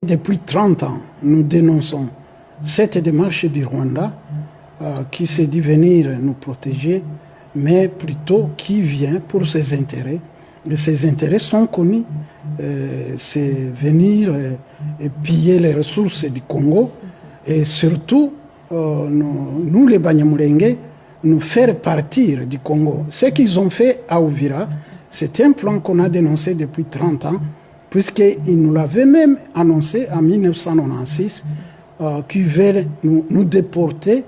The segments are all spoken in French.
Depuis 30 ans, nous dénonçons cette démarche du Rwanda qui se dit venir nous protéger, mais plutôt qui vient pour ses intérêts. Et ses intérêts sont connus. C'est venir et piller les ressources du Congo et surtout, nous les Banyamulenge, nous faire partir du Congo. Ce qu'ils ont fait à Uvira, c'est un plan qu'on a dénoncé depuis 30 ans, puisqu'ils nous l'avaient même annoncé en 1996, qu'ils veulent nous déporter,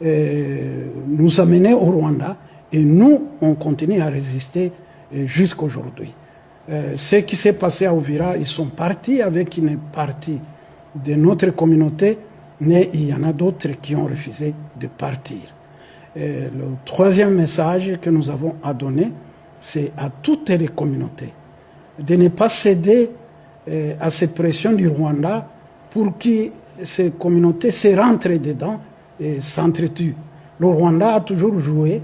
nous amener au Rwanda, et nous, on continue à résister jusqu'à aujourd'hui. Ce qui s'est passé à Uvira, ils sont partis avec une partie de notre communauté, mais il y en a d'autres qui ont refusé de partir. Le troisième message que nous avons à donner, c'est à toutes les communautés de ne pas céder à ces pressions du Rwanda pour que ces communautés se rentrent dedans et s'entretuent. Le Rwanda a toujours joué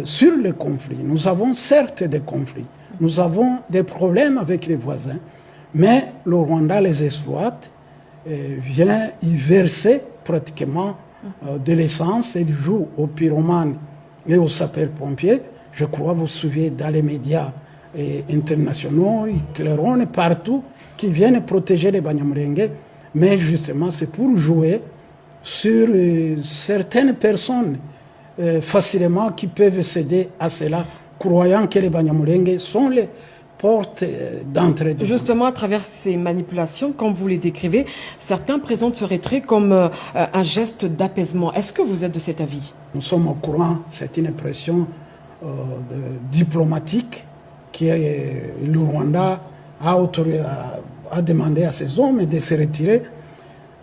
sur les conflits. Nous avons certes des conflits, nous avons des problèmes avec les voisins, mais le Rwanda les exploite, vient y verser pratiquement de l'essence et joue aux pyromanes et aux sapeurs-pompiers. Je crois vous souvenez dans les médias internationaux, Clairon et partout, qui viennent protéger les Banyamulenge, mais justement c'est pour jouer sur certaines personnes facilement qui peuvent céder à cela, croyant que les Banyamulenge sont les portes d'entrée. Justement, à travers ces manipulations, comme vous les décrivez, certains présentent ce retrait comme un geste d'apaisement. Est-ce que vous êtes de cet avis? Nous sommes au courant, c'est une pression diplomatique que le Rwanda a demandé à ses hommes de se retirer.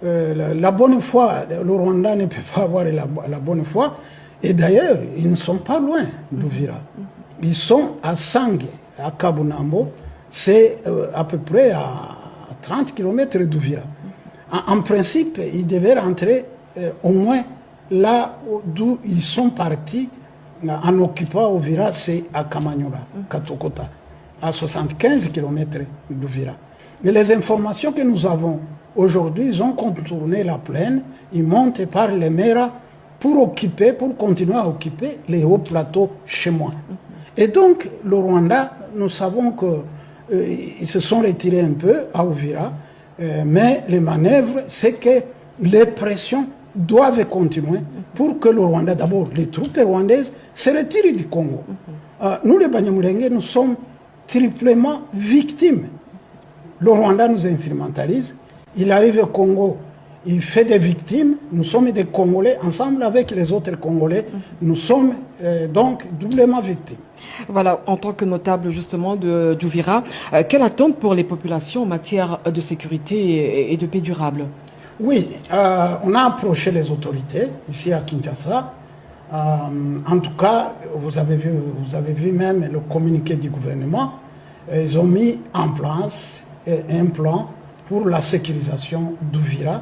La bonne foi, le Rwanda ne peut pas avoir la bonne foi. Et d'ailleurs, ils ne sont pas loin d'Uvira. Ils sont à Sangue, à Kabunambo. C'est à peu près à 30 km d'Uvira. En principe, ils devaient rentrer au moins là d'où ils sont partis en occupant Uvira, c'est à Kamanyola, Katokota, à 75 km d'Uvira. Mais les informations que nous avons aujourd'hui, ils ont contourné la plaine, ils montent par les Mera pour continuer à occuper les hauts plateaux chez moi. Et donc, le Rwanda, nous savons qu'ils se sont retirés un peu à Uvira, mais les manœuvres, c'est que les pressions doivent continuer pour que le Rwanda, d'abord, les troupes rwandaises se retirent du Congo. Nous, les Banyamulenge, nous sommes triplement victimes. Le Rwanda nous instrumentalise, il arrive au Congo, il fait des victimes, nous sommes des Congolais, ensemble avec les autres Congolais, nous sommes donc doublement victimes. Voilà, en tant que notable justement d'Uvira, quelle attente pour les populations en matière de sécurité et de paix durable? Oui, on a approché les autorités ici à Kinshasa. En tout cas, vous avez vu même le communiqué du gouvernement. Ils ont mis en place un plan pour la sécurisation d'Uvira,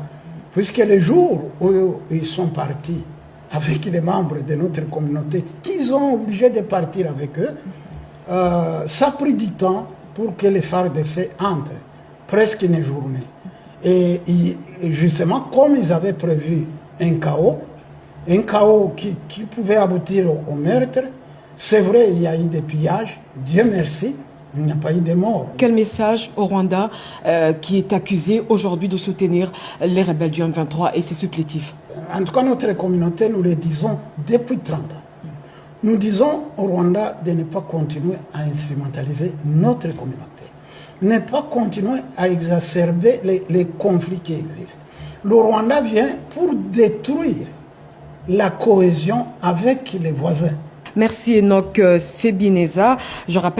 puisque les jours où ils sont partis avec les membres de notre communauté, qu'ils ont obligé de partir avec eux, ça a pris du temps pour que les FARDC entrent, presque une journée. Et justement, comme ils avaient prévu un chaos qui pouvait aboutir au meurtre, c'est vrai, il y a eu des pillages, Dieu merci, il n'y a pas eu de morts. Quel message au Rwanda qui est accusé aujourd'hui de soutenir les rebelles du M23 et ses supplétifs? En tout cas, notre communauté, nous le disons depuis 30 ans. Nous disons au Rwanda de ne pas continuer à instrumentaliser notre communauté. Ne pas continuer à exacerber les conflits qui existent. Le Rwanda vient pour détruire la cohésion avec les voisins. Merci Enoch Sebineza. Je rappelle